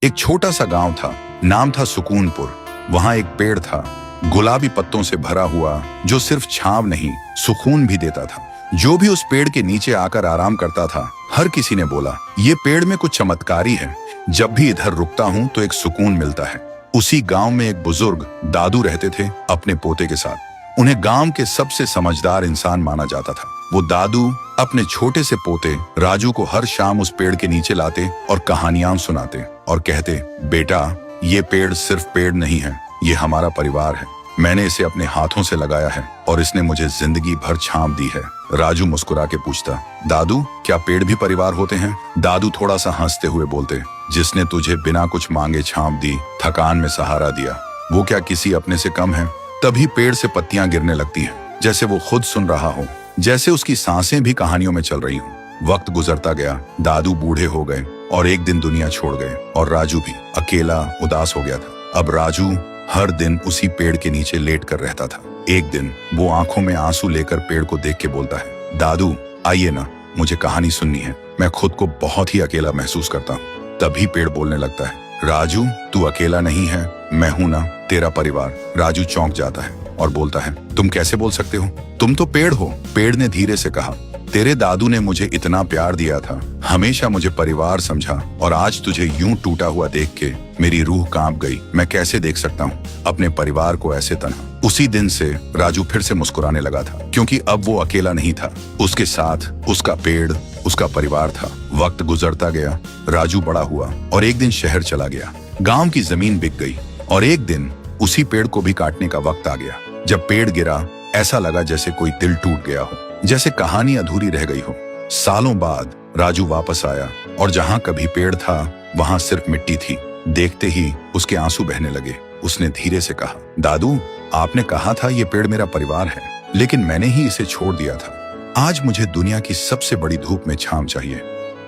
एक छोटा सा गांव था, नाम था सुकूनपुर। वहां एक पेड़ था, गुलाबी पत्तों से भरा हुआ, जो सिर्फ छांव नहीं सुकून भी देता था। जो भी उस पेड़ के नीचे आकर आराम करता था, हर किसी ने बोला, ये पेड़ में कुछ चमत्कारी है। जब भी इधर रुकता हूँ तो एक सुकून मिलता है। उसी गांव में एक बुजुर्ग दादू रहते थे अपने पोते के साथ। उन्हें गांव के सबसे समझदार इंसान माना जाता था। वो दादू अपने छोटे से पोते राजू को हर शाम उस पेड़ के नीचे लाते और कहानियां सुनाते और कहते, बेटा ये पेड़ सिर्फ पेड़ नहीं है, ये हमारा परिवार है। मैंने इसे अपने हाथों से लगाया है और इसने मुझे जिंदगी भर छांव दी है। राजू मुस्कुरा के पूछता, दादू क्या पेड़ भी परिवार होते हैं? दादू थोड़ा सा हंसते हुए बोलते, जिसने तुझे बिना कुछ मांगे छांव दी, थकान में सहारा दिया, वो क्या किसी अपने से कम है? तभी पेड़ से पत्तियां गिरने लगती हैं, जैसे वो खुद सुन रहा हो, जैसे उसकी सांसें भी कहानियों में चल रही हों। वक्त गुजरता गया, दादू बूढ़े हो गए और एक दिन दुनिया छोड़ गए और राजू भी अकेला उदास हो गया था। अब राजू हर दिन उसी पेड़ के नीचे लेट कर रहता था। एक दिन वो आंखों में आंसू लेकर पेड़ को देख के बोलता है, दादू आइए ना, मुझे कहानी सुननी है, मैं खुद को बहुत ही अकेला महसूस करता हूँ। तभी पेड़ बोलने लगता है, राजू तू अकेला नहीं है, मैं हूं ना, तेरा परिवार। राजू चौंक जाता है और बोलता है, तुम कैसे बोल सकते हो? तुम तो पेड़ हो। पेड़ ने धीरे से कहा, तेरे दादू ने मुझे इतना प्यार दिया था, हमेशा मुझे परिवार समझा, और आज तुझे यूं टूटा हुआ देख के मेरी रूह कांप गई। मैं कैसे देख सकता हूँ अपने परिवार को ऐसे तन्हा। उसी दिन से राजू फिर से मुस्कुराने लगा था, क्योंकि अब वो अकेला नहीं था, उसके साथ उसका पेड़, उसका परिवार था। वक्त गुजरता गया, राजू बड़ा हुआ और एक दिन शहर चला गया। गांव की जमीन बिक गई और एक दिन उसी पेड़ को भी काटने का वक्त आ गया। जब पेड़ गिरा, ऐसा लगा जैसे कोई दिल टूट गया हो, जैसे कहानी अधूरी रह गई हो। सालों बाद राजू वापस आया और जहां कभी पेड़ था वहां सिर्फ मिट्टी थी। देखते ही उसके आंसू बहने लगे। उसने धीरे से कहा, दादू आपने कहा था ये पेड़ मेरा परिवार है, लेकिन मैंने ही इसे छोड़ दिया था। आज मुझे दुनिया की सबसे बड़ी धूप में छांव चाहिए,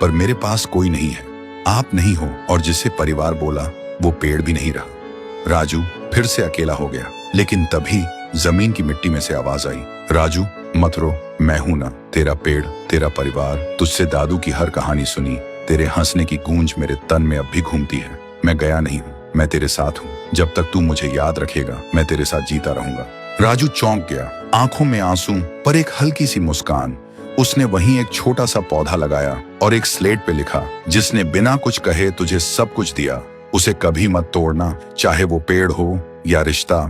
पर मेरे पास कोई नहीं है। आप नहीं हो, और जिसे परिवार बोला वो पेड़ भी नहीं रहा। राजू फिर से अकेला हो गया, लेकिन तभी जमीन की मिट्टी में से आवाज आई, राजू मत रो, मैं हूं ना, तेरा पेड़, तेरा परिवार। तुझसे दादू की हर कहानी सुनी, तेरे हंसने की गूंज मेरे तन में अब भी घूमती है। मैं गया नहीं हूँ, मैं तेरे साथ हूँ। जब तक तू मुझे याद रखेगा, मैं तेरे साथ जीता रहूंगा। राजू चौंक गया, आंखों में आंसू पर एक हल्की सी मुस्कान। उसने वहीं एक छोटा सा पौधा लगाया और एक स्लेट पे लिखा, जिसने बिना कुछ कहे तुझे सब कुछ दिया, उसे कभी मत तोड़ना, चाहे वो पेड़ हो या रिश्ता